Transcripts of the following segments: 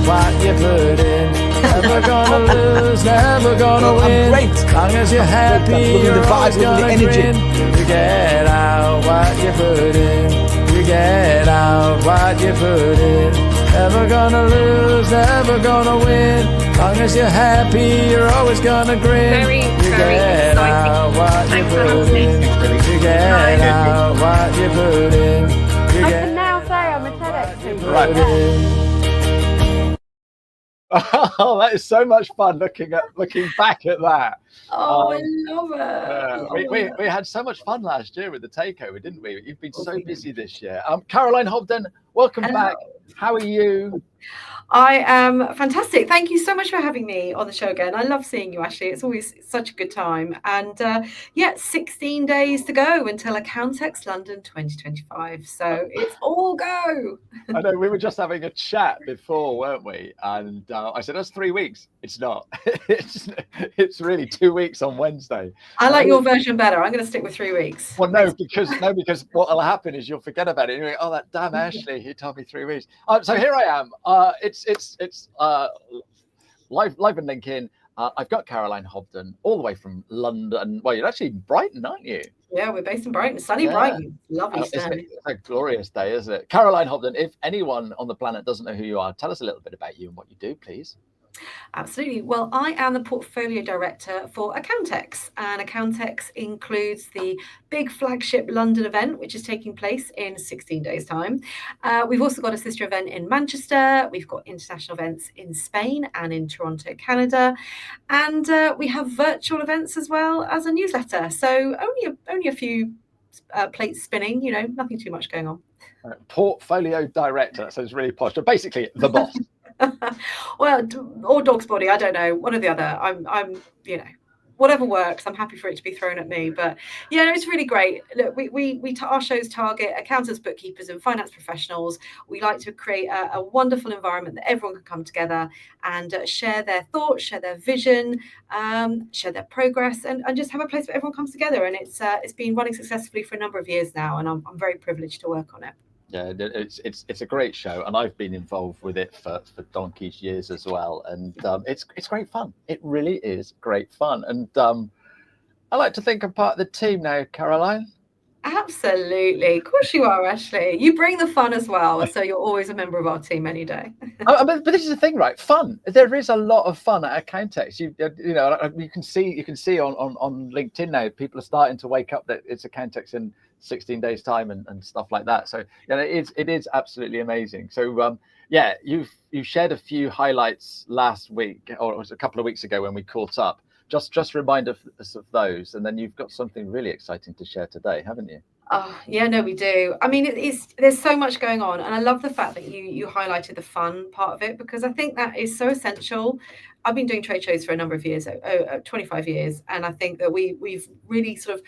what you put in. Never gonna lose, never gonna win. As long as you're happy, you're always gonna grin. You get out what you put in. You get out what you put in. Never gonna lose, never gonna win. As long as you're happy, you're always gonna grin. Very, you very get exciting. out what Thanks you for put having in. me. You get out what you put in. You I get can now say I'm a TEDx speaker. right. Oh, that is so much fun looking back at that. Oh, I love it. We had so much fun last year with the takeover, didn't we? You've been so busy this year. Caroline Hobden, welcome back. How are you? I am fantastic. Thank you so much for having me on the show again. I love seeing you, Ashley. It's always such a good time. And 16 days to go until Accountex London 2025. So it's all go. I know, we were just having a chat before, weren't we? And I said, that's 3 weeks. It's not. It's really 2 weeks on Wednesday. I like your version better. I'm going to stick with 3 weeks. Well, because what will happen is you'll forget about it. You're like, oh, that damn Ashley, he told me 3 weeks. So here I am. It's live and LinkedIn. I've got Caroline Hobden all the way from London. Well, you're actually in Brighton, aren't you? Yeah, we're based in Brighton, sunny Brighton. Lovely stand. It's a glorious day, isn't it? Caroline Hobden, if anyone on the planet doesn't know who you are, tell us a little bit about you and what you do, please. Absolutely. Well, I am the portfolio director for Accountex, and Accountex includes the big flagship London event, which is taking place in 16 days' time. We've also got a sister event in Manchester. We've got international events in Spain and in Toronto, Canada, and we have virtual events as well as a newsletter. So only a few plates spinning. Nothing too much going on. Portfolio director. That sounds really posh. But basically, the boss. Well, or dog's body, I don't know, one or the other. I'm whatever works. I'm happy for it to be thrown at me, but it's really great. Look, our shows target accountants, bookkeepers, and finance professionals. We like to create a wonderful environment that everyone can come together and share their thoughts, share their vision, share their progress, and just have a place where everyone comes together. And it's been running successfully for a number of years now, and I'm very privileged to work on it. Yeah, it's a great show, and I've been involved with it for donkey's years as well, and it's great fun. It really is great fun, and I like to think I'm part of the team now, Caroline. Absolutely, of course you are, Ashley. You bring the fun as well, so you're always a member of our team any day. But this is the thing, right? Fun. There is a lot of fun at Accountex. You can see on LinkedIn now, people are starting to wake up that it's Accountex in 16 days time and stuff like that. So it is absolutely amazing. So you shared a few highlights last week, or it was a couple of weeks ago when we caught up. Just remind us of those, and then you've got something really exciting to share today, haven't you? Oh, yeah, no, we do. I mean, there's so much going on, and I love the fact that you highlighted the fun part of it, because I think that is so essential. I've been doing trade shows for a number of years, 25 years, and I think that we've really sort of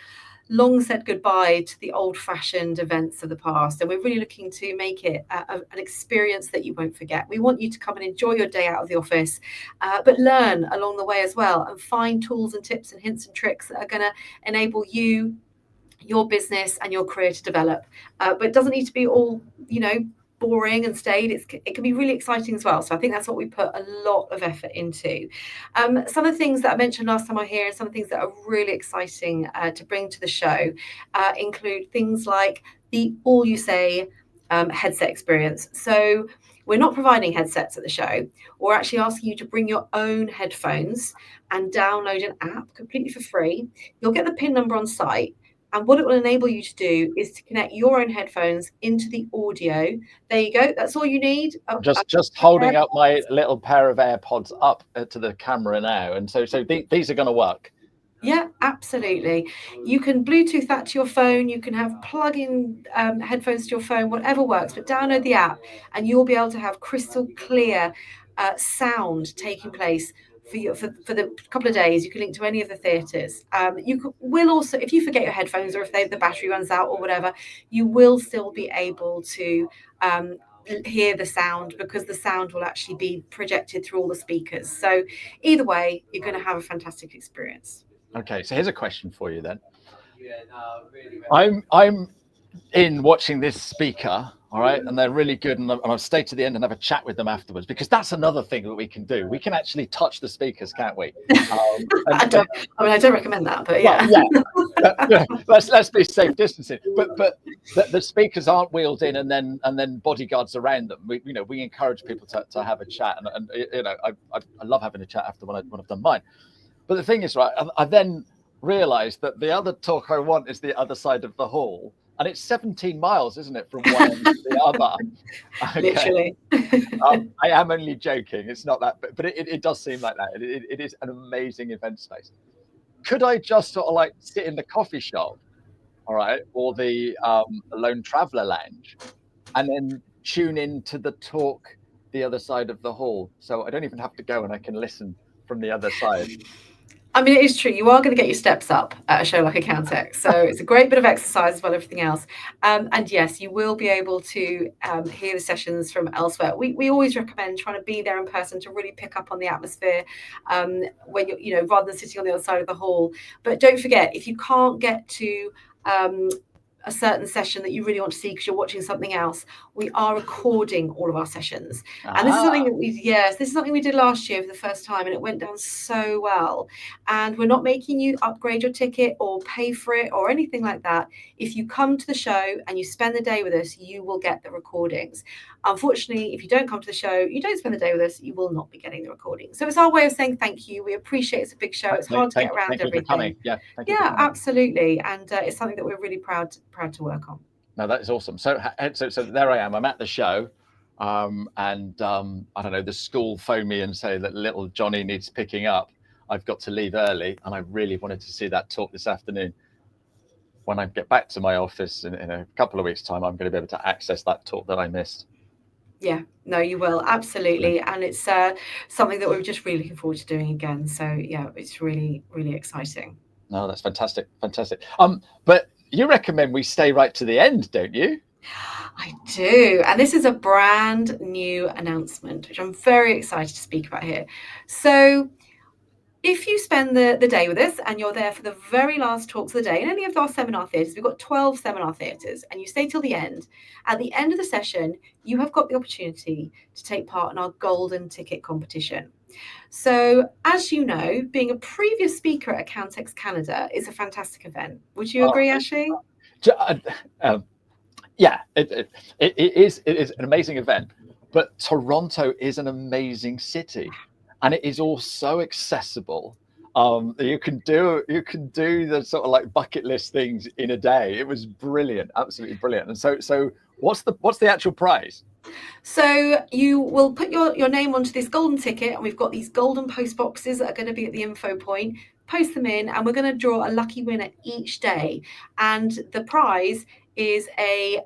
long said goodbye to the old-fashioned events of the past, and we're really looking to make it an experience that you won't forget. We want you to come and enjoy your day out of the office, but learn along the way as well, and find tools and tips and hints and tricks that are going to enable you, your business, and your career to develop. But it doesn't need to be all boring and staid. It can be really exciting as well. So I think that's what we put a lot of effort into. Some of the things that I mentioned last time I here, and some of the things that are really exciting to bring to the show include things like the All You Say headset experience. So we're not providing headsets at the show. We're actually asking you to bring your own headphones and download an app completely for free. You'll get the PIN number on site. And what it will enable you to do is to connect your own headphones into the audio. There you go. That's all you need. Just holding up my little pair of AirPods up to the camera now. And so these are going to work. Yeah, absolutely. You can Bluetooth that to your phone. You can have plug-in headphones to your phone, whatever works. But download the app and you'll be able to have crystal clear sound taking place for the couple of days. You can link to any of the theatres. Will also, if you forget your headphones or if the battery runs out or whatever, you will still be able to hear the sound, because the sound will actually be projected through all the speakers. So either way, you're going to have a fantastic experience. Okay, so here's a question for you then. I'm in watching this speaker All right, and they're really good, and I'll stay to the end and have a chat with them afterwards, because that's another thing that we can do. We can actually touch the speakers, can't we? I don't recommend that, but yeah. Well, yeah. Let's be safe distancing. But the speakers aren't wheeled in and then bodyguards around them. We encourage people to have a chat, and I love having a chat after when I've done mine. But the thing is, right, I then realised that the other talk I want is the other side of the hall. And it's 17 miles, isn't it, from one end to the other? Okay. Literally. I am only joking. It's not that, but it does seem like that. It is an amazing event space. Could I just sort of like sit in the coffee shop, all right, or the Lone Traveller Lounge, and then tune in to the talk the other side of the hall? So I don't even have to go, and I can listen from the other side. I mean, it is true. You are going to get your steps up at a show like Accountex. So it's a great bit of exercise as well, everything else. And yes, you will be able to hear the sessions from elsewhere. We always recommend trying to be there in person to really pick up on the atmosphere when you're, rather than sitting on the other side of the hall. But don't forget, if you can't get to a certain session that you really want to see because you're watching something else, we are recording all of our sessions. And this is something that this is something we did last year for the first time, and it went down so well. And we're not making you upgrade your ticket or pay for it or anything like that. If you come to the show and you spend the day with us, you will get the recordings. Unfortunately, if you don't come to the show, you don't spend the day with us, you will not be getting the recording. So it's our way of saying thank you. We appreciate it's a big show. It's hard to get around everything. Yeah, absolutely. And it's something that we're really proud to work on. No, that is awesome. So there I am. I'm at the show, and I don't know, the school phone me and say that little Johnny needs picking up. I've got to leave early, and I really wanted to see that talk this afternoon. When I get back to my office in a couple of weeks' time, I'm going to be able to access that talk that I missed. Yeah, no, you will, absolutely. And it's something that we're just really looking forward to doing again. So yeah, it's really, really exciting. No, that's fantastic. But you recommend we stay right to the end, don't you? I do. And this is a brand new announcement, which I'm very excited to speak about here. So if you spend the day with us and you're there for the very last talks of the day in any of our seminar theatres, we've got 12 seminar theatres, and you stay till the end, at the end of the session, you have got the opportunity to take part in our golden ticket competition. So as you know, being a previous speaker at Accountex Canada is a fantastic event. Would you agree, Ashley? Yeah, it is an amazing event, but Toronto is an amazing city. And it is all so accessible. You can do the sort of like bucket list things in a day. It was brilliant, absolutely brilliant. And so what's the actual prize? So you will put your name onto this golden ticket, and we've got these golden post boxes that are going to be at the info point. Post them in, and we're going to draw a lucky winner each day. And the prize is a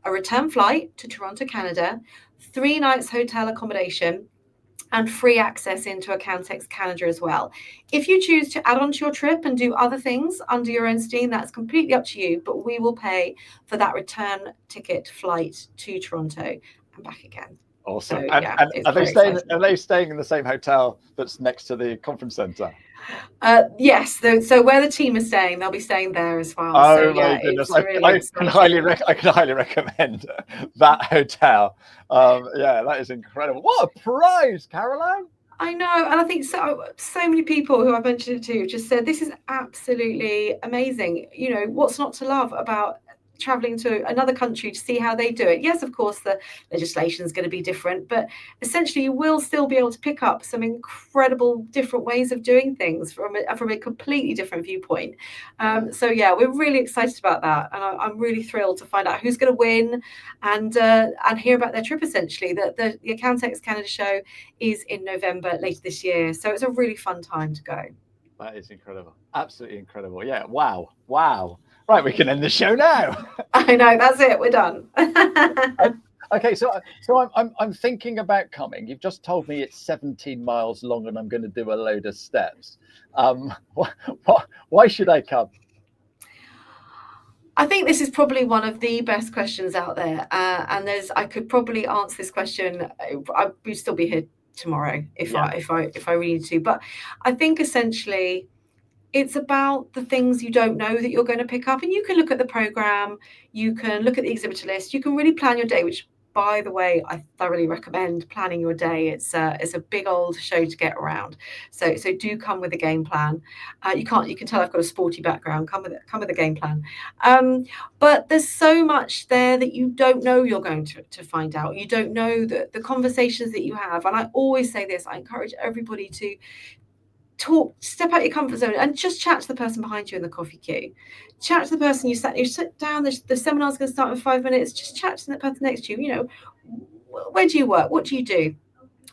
return flight to Toronto, Canada, 3 nights hotel accommodation, and free access into Accountex Canada as well. If you choose to add on to your trip and do other things under your own steam, that's completely up to you, but we will pay for that return ticket flight to Toronto and back again. Awesome. So, and are they staying in the same hotel that's next to the conference centre? Yes. So where the team is staying, they'll be staying there as well. Oh so, my goodness! I can highly recommend that hotel. Yeah, that is incredible. What a prize, Caroline! I know, and I think so many people who I've mentioned it to just said this is absolutely amazing. You know, what's not to love about traveling to another country to see how they do it? Yes, of course, the legislation is going to be different, but essentially you will still be able to pick up some incredible different ways of doing things from a completely different viewpoint. So yeah, we're really excited about that, and I'm really thrilled to find out who's going to win and hear about their trip. Essentially, the Accountex Canada show is in November later this year, so it's a really fun time to go. That is incredible, absolutely incredible. Yeah, wow. Right, we can end the show now. I know, that's it. We're done. Okay, so I'm thinking about coming. You've just told me it's 17 miles long, and I'm going to do a load of steps. Why should I come? I think this is probably one of the best questions out there, and I could probably answer this question. I would still be here tomorrow if I really need to. But I think essentially, It's about the things you don't know that you're going to pick up. And you can look at the program, you can look at the exhibitor list, you can really plan your day, which, by the way, I thoroughly recommend planning your day. It's a big old show to get around. So do come with a game plan. You can tell I've got a sporty background. Come with a game plan. But there's so much there that you don't know you're going to find out. You don't know the conversations that you have. And I always say this, I encourage everybody to step out your comfort zone and just chat to the person behind you in the coffee queue. Chat to the person you sit down, the seminar's going to start in 5 minutes. Just chat to the person next to you. Where do you work? What do you do?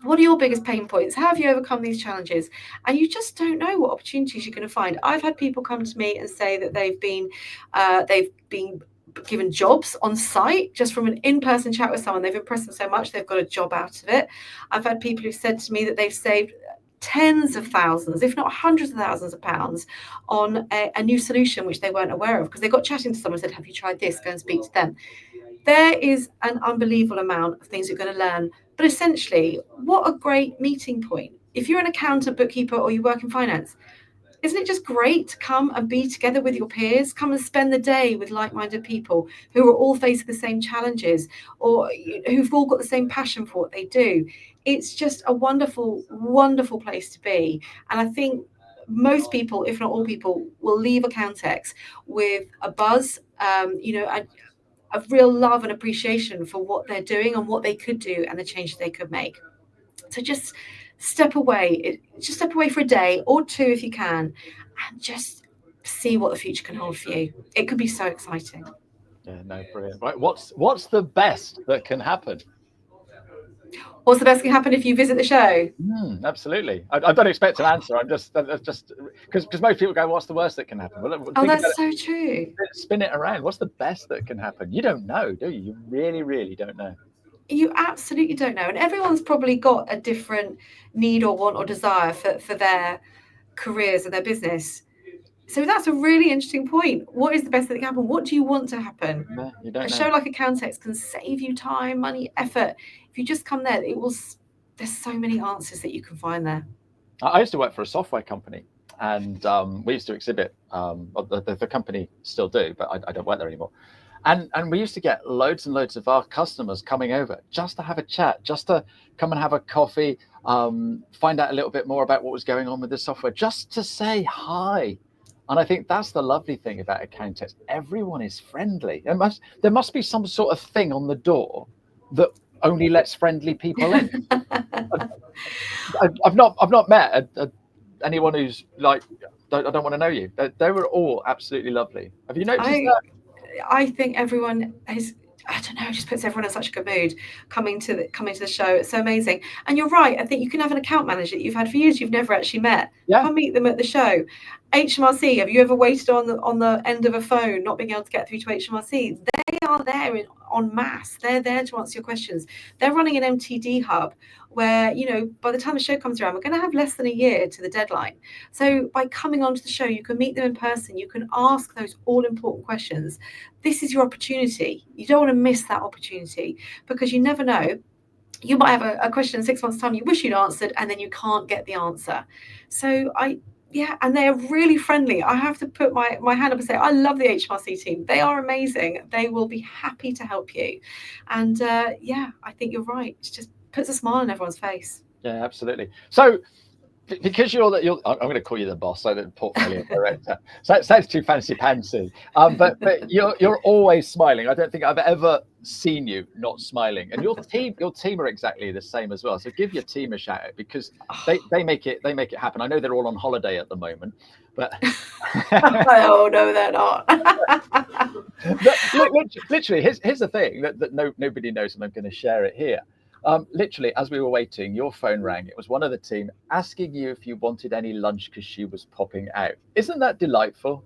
What are your biggest pain points? How have you overcome these challenges? And you just don't know what opportunities you're going to find. I've had people come to me and say that they've been given jobs on site just from an in-person chat with someone. They've impressed them so much they've got a job out of it. I've had people who've said to me that they've saved tens of thousands, if not hundreds of thousands of pounds on a new solution which they weren't aware of, because they got chatting to someone and said, have you tried this? Go and speak to them. There is an unbelievable amount of things you're going to learn. But essentially, what a great meeting point. If you're an accountant, bookkeeper, or you work in finance, isn't it just great to come and be together with your peers? Come and spend the day with like-minded people who are all facing the same challenges, or who've all got the same passion for what they do. It's just a wonderful, wonderful place to be. And I think most people, if not all people, will leave Accountex with a buzz, a real love and appreciation for what they're doing and what they could do and the change they could make. So just step away for a day or two if you can, and just see what the future can hold for you. It could be so exciting. Yeah, no, brilliant. Right, what's the best that can happen? What's the best can happen if you visit the show? Absolutely. I don't expect an answer. I'm just because most people go, what's the worst that can happen? Well, that's so true. Spin it around. What's the best that can happen? You don't know, do you? You really, really don't know. You absolutely don't know. And everyone's probably got a different need or want or desire for their careers and their business. So that's a really interesting point. What is the best that can happen? What do you want to happen? No, you don't know. A show like Accountex can save you time, money, effort. If you just come there, there's so many answers that you can find there. I used to work for a software company, and we used to exhibit. The company still do, but I don't work there anymore. And we used to get loads and loads of our customers coming over just to have a chat, just to come and have a coffee, find out a little bit more about what was going on with the software, just to say hi. And I think that's the lovely thing about Accountex. Everyone is friendly. There must be some sort of thing on the door that only lets friendly people in. I've not met anyone who's like, I don't want to know you. They were all absolutely lovely. Have you noticed that? I think everyone is, I don't know, it just puts everyone in such a good mood coming to the show. It's so amazing. And you're right. I think you can have an account manager that you've had for years you've never actually met. Yeah. Come meet them at the show. HMRC, have you ever waited on the end of a phone not being able to get through to HMRC? They are there en masse. They're there to answer your questions. They're running an MTD hub where, by the time the show comes around, we're going to have less than a year to the deadline. So by coming onto the show, you can meet them in person. You can ask those all-important questions. This is your opportunity. You don't want to miss that opportunity, because you never know. You might have a question in 6 months' time you wish you'd answered, and then you can't get the answer. So and they're really friendly. I have to put my hand up and say, I love the HMRC team. They are amazing. They will be happy to help you. And I think you're right. It just puts a smile on everyone's face. Yeah, absolutely. So because you're I'm going to call you the boss, so the portfolio director. So it sounds too fancy pantsy. But you're always smiling. I don't think I've ever seen you not smiling. And your team are exactly the same as well. So give your team a shout out, because they make it happen. I know they're all on holiday at the moment, but oh no, they're not. Literally, here's the thing that nobody knows, and I'm going to share it here. Literally, as we were waiting, your phone rang. It was one of the team asking you if you wanted any lunch because she was popping out. Isn't that delightful?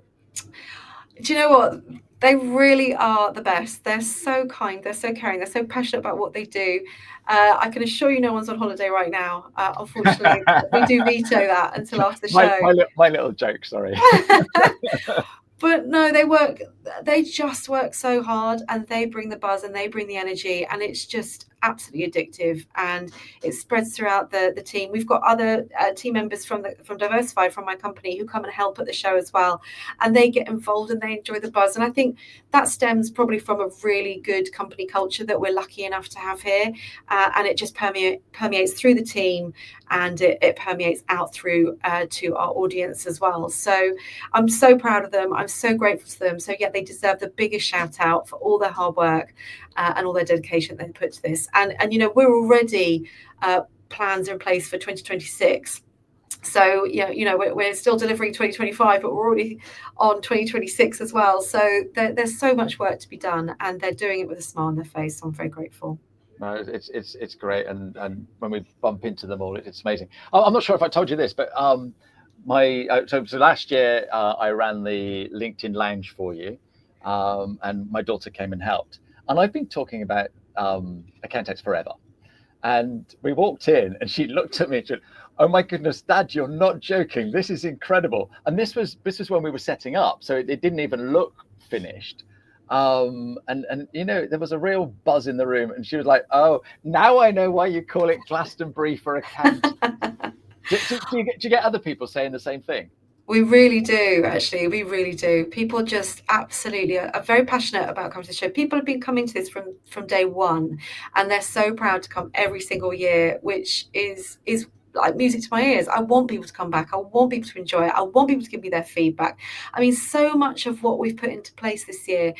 Do you know what? They really are the best. They're so kind. They're so caring. They're so passionate about what they do. I can assure you no one's on holiday right now. Unfortunately, we do veto that until after the show. My little joke, sorry. But no, they just work so hard, and they bring the buzz and they bring the energy, and it's just absolutely addictive, and it spreads throughout the team. We've got other team members from Diversify, from my company, who come and help at the show as well, and they get involved and they enjoy the buzz. And I think that stems probably from a really good company culture that we're lucky enough to have here, and it just permeates through the team, and it permeates out through to our audience as well. So I'm so proud of them. I'm so grateful to them. So yeah, they deserve the biggest shout out for all their hard work and all their dedication they put to this. And we're already plans are in place for 2026. So we're still delivering 2025, but we're already on 2026 as well. So there's so much work to be done, and they're doing it with a smile on their face. So I'm very grateful. No, it's great, and when we bump into them all, it's amazing. I'm not sure if I told you this, but so last year I ran the LinkedIn Lounge for you, and my daughter came and helped. And I've been talking about Accountex forever. And we walked in, and she looked at me and said, "Oh my goodness, Dad, you're not joking. This is incredible." And this was when we were setting up, so it didn't even look finished. And there was a real buzz in the room, and she was like, "Oh, now I know why you call it Glastonbury for account." do you get other people saying the same thing? We really do, actually. We really do. People just absolutely are very passionate about coming to the show. People have been coming to this from day one, and they're so proud to come every single year, which is like music to my ears. I want people to come back. I want people to enjoy it. I want people to give me their feedback. I mean, so much of what we've put into place this year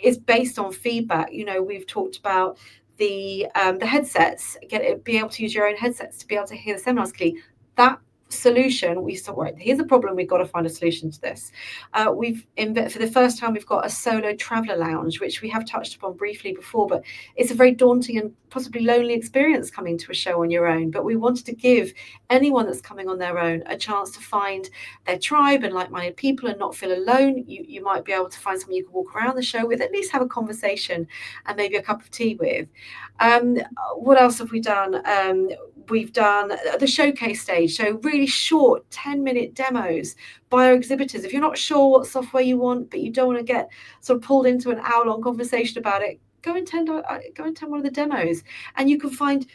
is based on feedback. We've talked about the headsets, be able to use your own headsets to be able to hear the seminars clearly. That solution, we thought, right, here's a problem, we've got to find a solution to this. For the first time, we've got a solo traveller lounge, which we have touched upon briefly before, but it's a very daunting and possibly lonely experience coming to a show on your own. But we wanted to give anyone that's coming on their own a chance to find their tribe and like-minded people and not feel alone. You might be able to find someone you can walk around the show with, at least have a conversation and maybe a cup of tea with. What else have we done? We've done the showcase stage, so really short 10-minute demos by our exhibitors. If you're not sure what software you want, but you don't want to get sort of pulled into an hour-long conversation about it, go and attend one of the demos, and you can find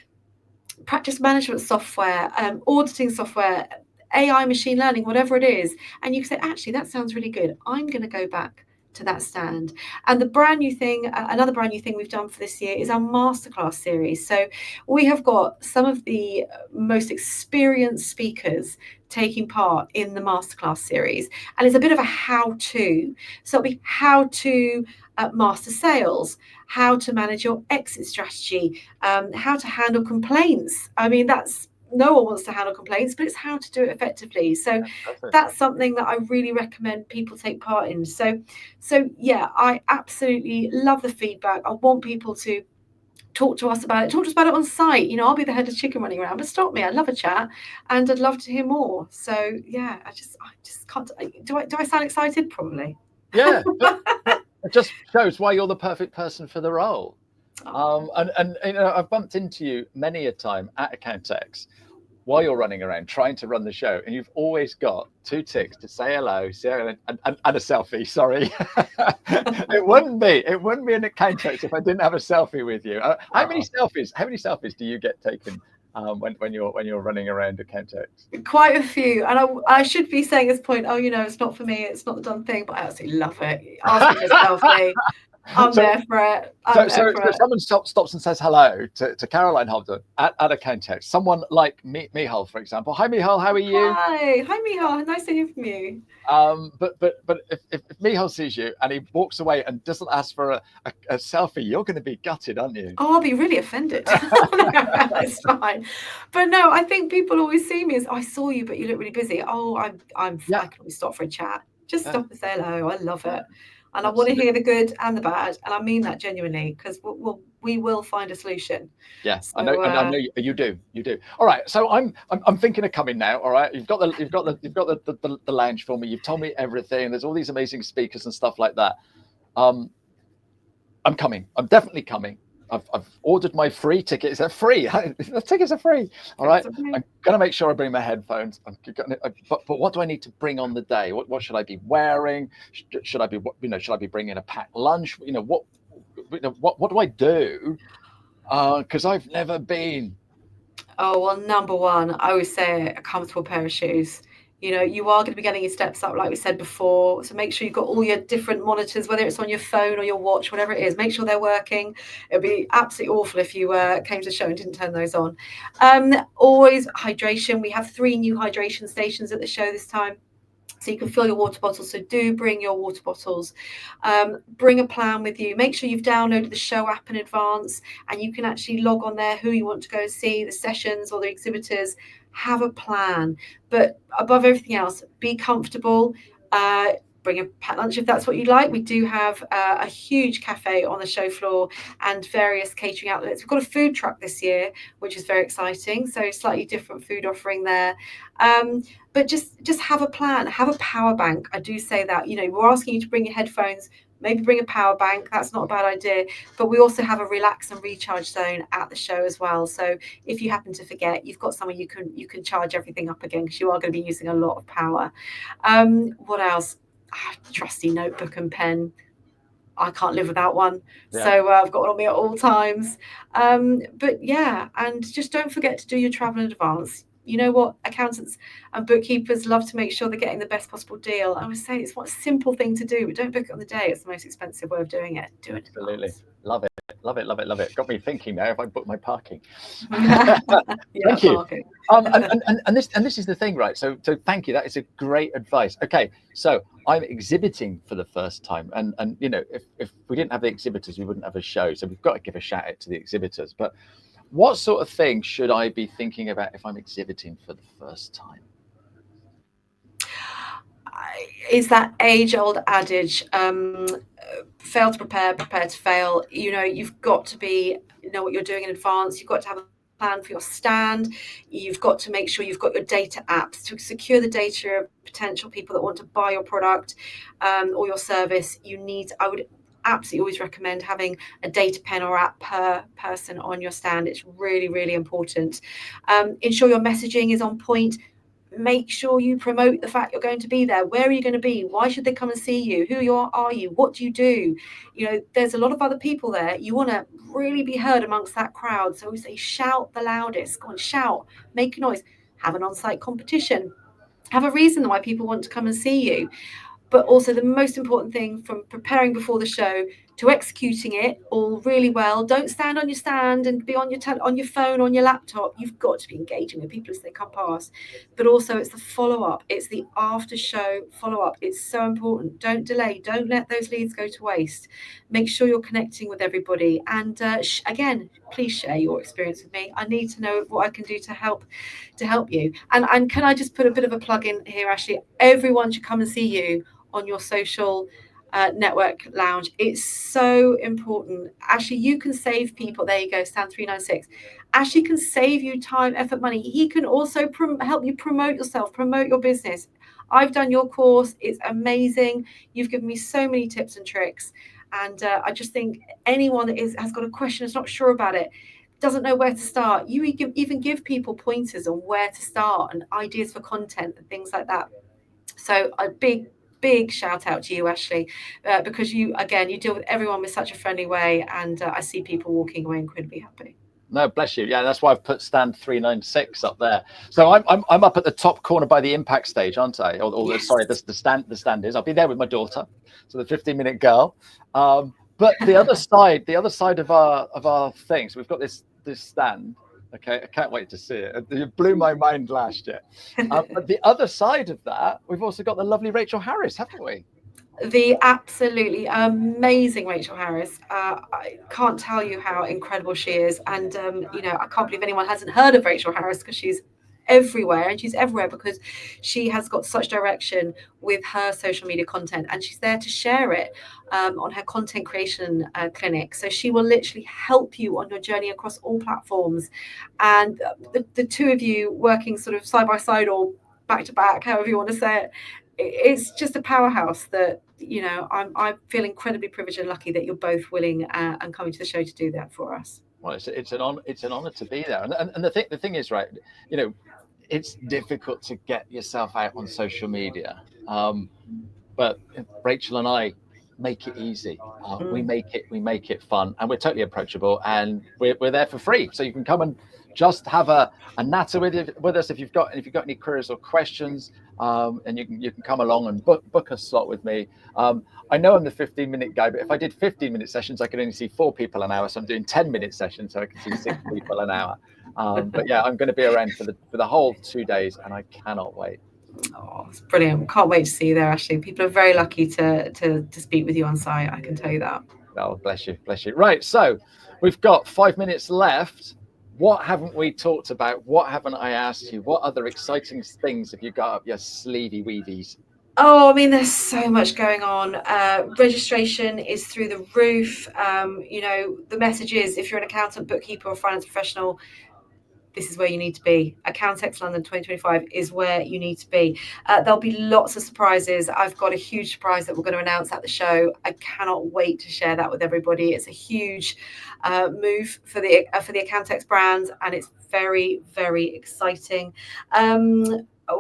practice management software, auditing software, AI, machine learning, whatever it is, and you can say, actually, that sounds really good. I'm going to go back to that stand. And the brand new thing, another brand new thing we've done for this year is our masterclass series. So we have got some of the most experienced speakers taking part in the masterclass series, and it's a bit of a how-to. So it'll be how to master sales, how to manage your exit strategy, how to handle complaints. I mean, no one wants to handle complaints, but it's how to do it effectively. So that's something that I really recommend people take part in. So yeah, I absolutely love the feedback. I want people to talk to us about it. Talk to us about it on site. I'll be the head of chicken running around, but stop me. I'd love a chat, and I'd love to hear more. So yeah, I just can't. Do I sound excited? Probably. Yeah, it just shows why you're the perfect person for the role. And I've bumped into you many a time at Accountex while you're running around trying to run the show, and you've always got two ticks to say hello, and a selfie. Sorry, it wouldn't be an Accountex if I didn't have a selfie with you. How many selfies do you get taken when you're running around Accountex? Quite a few, and I should be saying at this point, it's not for me, it's not the done thing, but I absolutely love it. Ask me for a selfie. I'm there for it. So someone stops and says hello to Caroline Hobden at Accountex. Someone like Michal, for example. Hi, Michal. How are you? Hi, Michal. Nice to hear from you. But if Michal sees you and he walks away and doesn't ask for a selfie, you're going to be gutted, aren't you? Oh, I'll be really offended. It's fine. But no, I think people always see me as, I saw you, but you look really busy. Oh, I can always stop for a chat. Just stop and say hello. I love it. And I want to hear the good and the bad, and I mean that genuinely, because we will find a solution. Yeah, so, I know you do. All right, so I'm thinking of coming now. All right, you've got the lounge for me. You've told me everything. There's all these amazing speakers and stuff like that. I'm coming. I'm definitely coming. I've ordered my free tickets. They're free. The tickets are free. All right. Okay. I'm going to make sure I bring my headphones. But what do I need to bring on the day? What should I be wearing? Should I be bringing a packed lunch? What do I do Because I've never been. Oh, well, number one, I always say a comfortable pair of shoes. You know, you are going to be getting your steps up, like we said before. So make sure you've got all your different monitors, whether it's on your phone or your watch, whatever it is, make sure they're working. It'd be absolutely awful if you came to the show and didn't turn those on. Always hydration. We have 3 new hydration stations at the show this time. So you can fill your water bottles. So do bring your water bottles. Bring a plan with you. Make sure you've downloaded the show app in advance, and you can actually log on there who you want to go see, the sessions or the exhibitors. Have a plan. But above everything else, be comfortable. Bring a packed lunch if that's what you like. We do have a huge cafe on the show floor and various catering outlets. We've got a food truck this year, which is very exciting. So slightly different food offering there. But just have a plan, have a power bank. I do say that, you know, we're asking you to bring your headphones, maybe bring a power bank. That's not a bad idea. But we also have a relax and recharge zone at the show as well. So if you happen to forget, you've got somewhere you can charge everything up again, because you are going to be using a lot of power. What else? Trusty notebook and pen. I can't live without one. Yeah. So I've got one on me at all times. But yeah, and just don't forget to do your travel in advance. You know what? Accountants and bookkeepers love to make sure they're getting the best possible deal. I was saying it's what a simple thing to do, but don't book it on the day. It's the most expensive way of doing it. Do it. Absolutely. Love it. Love it. Love it. Love it. Got me thinking now if I book my parking. Yeah, Thank you. parking. And this is the thing, right? So thank you. That is a great advice. Okay, so I'm exhibiting for the first time, and you know, if we didn't have the exhibitors, we wouldn't have a show. So we've got to give a shout out to the exhibitors. But what sort of thing should I be thinking about if I'm exhibiting for the first time? Is that age-old adage, fail to prepare, prepare to fail. You know, you've got to know what you're doing in advance. You've got to have a plan for your stand. You've got to make sure you've got your data apps to secure the data of potential people that want to buy your product or your service. I would absolutely always recommend having a data pen or app per person on your stand. It's really, really important. Ensure your messaging is on point. Make sure you promote the fact you're going to be there. Where are you going to be? Why should they come and see you? Who are you? What do you do? You know, there's a lot of other people there. You want to really be heard amongst that crowd. So we say, shout the loudest. Go on, shout, make a noise, have an on-site competition, have a reason why people want to come and see you. But also the most important thing, from preparing before the show to executing it all really well. Don't stand on your stand and be on your phone, on your laptop. You've got to be engaging with people as they come past. But also it's the follow-up. It's the after-show follow-up. It's so important. Don't delay. Don't let those leads go to waste. Make sure you're connecting with everybody. And again, please share your experience with me. I need to know what I can do to help you. And can I just put a bit of a plug in here, Ashley? Everyone should come and see you on your social network lounge. It's so important. Ashley, you can save people. There you go, stand 396. Ashley can save you time, effort, money. He can also help you promote yourself, promote your business. I've done your course. It's amazing. You've given me so many tips and tricks. And I just think anyone that has got a question, is not sure about it, doesn't know where to start, you even give people pointers on where to start and ideas for content and things like that. So a big shout out to you, Ashley, because you deal with everyone with such a friendly way, and I see people walking away incredibly happy. No, bless you. Yeah, that's why I've put stand 396 up there. So I'm up at the top corner by the impact stage, aren't I? Yes. Sorry, the stand is. I'll be there with my daughter, so the 15-minute girl. But the other side of our thing. So we've got this stand. Okay, I can't wait to see it. You blew my mind last year. But the other side of that, we've also got the lovely Rachel Harris, haven't we? The absolutely amazing Rachel Harris. I can't tell you how incredible she is. And, I can't believe anyone hasn't heard of Rachel Harris, because she's everywhere, and she's everywhere because she has got such direction with her social media content, and she's there to share it on her content creation clinic. So she will literally help you on your journey across all platforms. And the two of you working sort of side by side or back to back, however you want to say it, it's just a powerhouse that, I feel incredibly privileged and lucky that you're both willing and coming to the show to do that for us. Well, it's an honor to be there. And the thing is, right, it's difficult to get yourself out on social media. But Rachel and I make it easy. We make it fun, and we're totally approachable, and we're there for free. So you can come and just have a natter with us if you've got any queries or questions, and you can come along and book a slot with me. I know I'm the 15-minute guy, but if I did 15-minute sessions, I could only see 4 people an hour. So I'm doing 10-minute sessions, so I can see 6 people an hour. But yeah, I'm going to be around for the whole 2 days, and I cannot wait. Oh, it's brilliant. Can't wait to see you there, Ashley. People are very lucky to speak with you on site, I can tell you that. Oh, bless you. Right, so we've got 5 minutes left. What haven't we talked about? What haven't I asked you? What other exciting things have you got up your sleevey weavies? Oh, I mean, there's so much going on. Registration is through the roof. The message is, if you're an accountant, bookkeeper, or finance professional, this is where you need to be. Accountex London 2025 is where you need to be. There'll be lots of surprises. I've got a huge surprise that we're going to announce at the show. I cannot wait to share that with everybody. It's a huge move for the Accountex brand, and it's very, very exciting.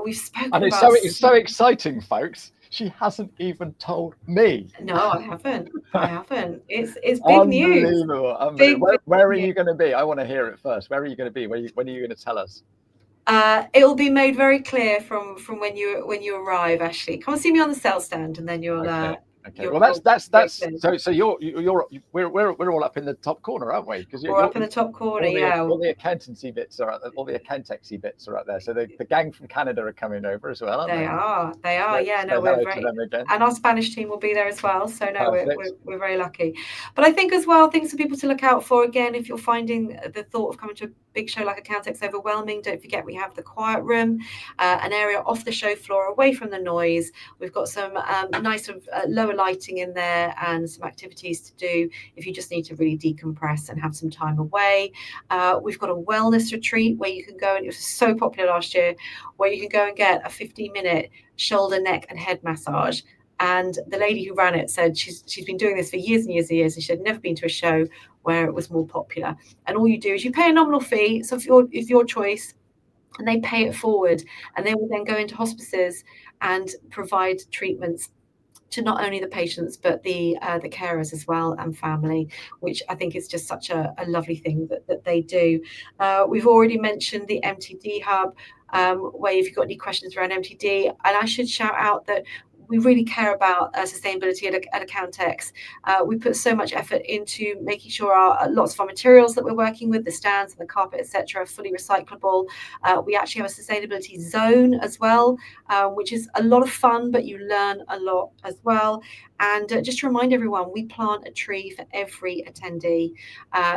We've spoken and about... it's so exciting, folks. She hasn't even told me. No, I haven't. It's big news. Unbelievable. Where are you going to be? I want to hear it first. Where are you going to be? When are you going to tell us? It'll be made very clear from when you arrive, Ashley. Come and see me on the sales stand, and then you'll. Okay. Well, that's so we're all up in the top corner, aren't we? Because we're up in the top corner. All the accountancy bits are all the accountexy bits are up there. So the gang from Canada are coming over as well, aren't they? They are. Yeah. No, we're great. And our Spanish team will be there as well. So no, we're very lucky. But I think as well, things for people to look out for. Again, if you're finding the thought of coming to a big show like Accountex overwhelming, don't forget we have the quiet room, an area off the show floor, away from the noise. We've got some nice sort of lower lighting in there and some activities to do if you just need to really decompress and have some time away. We've got a wellness retreat where you can go, and it was so popular last year, where you can go and get a 15-minute shoulder, neck and head massage. And the lady who ran it said she's been doing this for years and years and years, and she had never been to a show where it was more popular. And all you do is you pay a nominal fee, so if your choice, and they pay it forward, and they will then go into hospices and provide treatments to not only the patients but the carers as well, and family, which I think is just such a lovely thing that they do. We've already mentioned the MTD hub, where if you've got any questions around MTD, and I should shout out that we really care about sustainability at Accountex. We put so much effort into making sure lots of our materials that we're working with, the stands and the carpet, etc., are fully recyclable. We actually have a sustainability zone as well, which is a lot of fun, but you learn a lot as well. And just to remind everyone, we plant a tree for every attendee.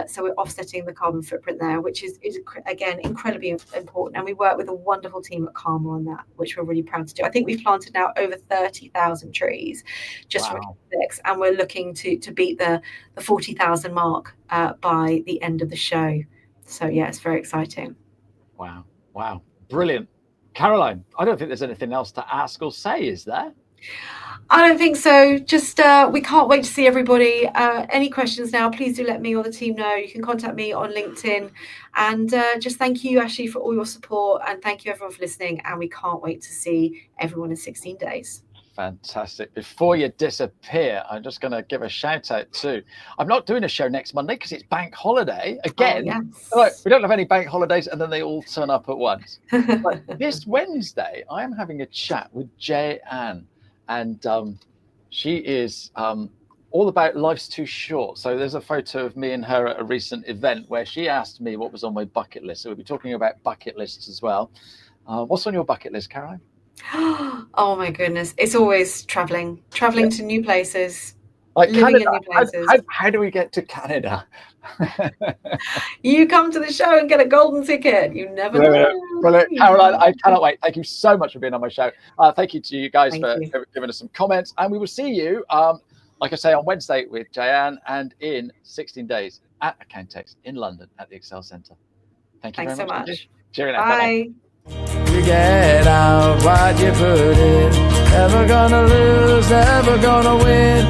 So we're offsetting the carbon footprint there, which is again, incredibly important. And we work with a wonderful team at Karma on that, which we're really proud to do. I think we've planted now over 30,000 trees just from Accountex, and we're looking to beat the 40,000 mark by the end of the show. So yeah, it's very exciting. Wow. Brilliant. Caroline, I don't think there's anything else to ask or say, is there? I don't think so. Just we can't wait to see everybody. Any questions now, please do let me or the team know. You can contact me on LinkedIn. And just thank you, Ashley, for all your support. And thank you, everyone, for listening. And we can't wait to see everyone in 16 days. Fantastic. Before you disappear, I'm just going to give a shout out to, I'm not doing a show next Monday because it's bank holiday again. Yes. We don't have any bank holidays and then they all turn up at once. But this Wednesday, I am having a chat with Anne, and she is all about life's too short. So there's a photo of me and her at a recent event where she asked me what was on my bucket list. So we'll be talking about bucket lists as well. What's on your bucket list, Caroline? Oh my goodness, it's always traveling to new places, like living Canada. in new places. How do we get to Canada? You come to the show and get a golden ticket. You never know. Brilliant. Caroline, I cannot wait. Thank you so much for being on my show. Thank you to you guys for giving us some comments, and we will see you like I say on Wednesday with Jayan, and in 16 days at Accountex in London at the Excel Centre. Thank you very much. Cheerio. Bye. You get out what you put in. Never gonna lose, never gonna win.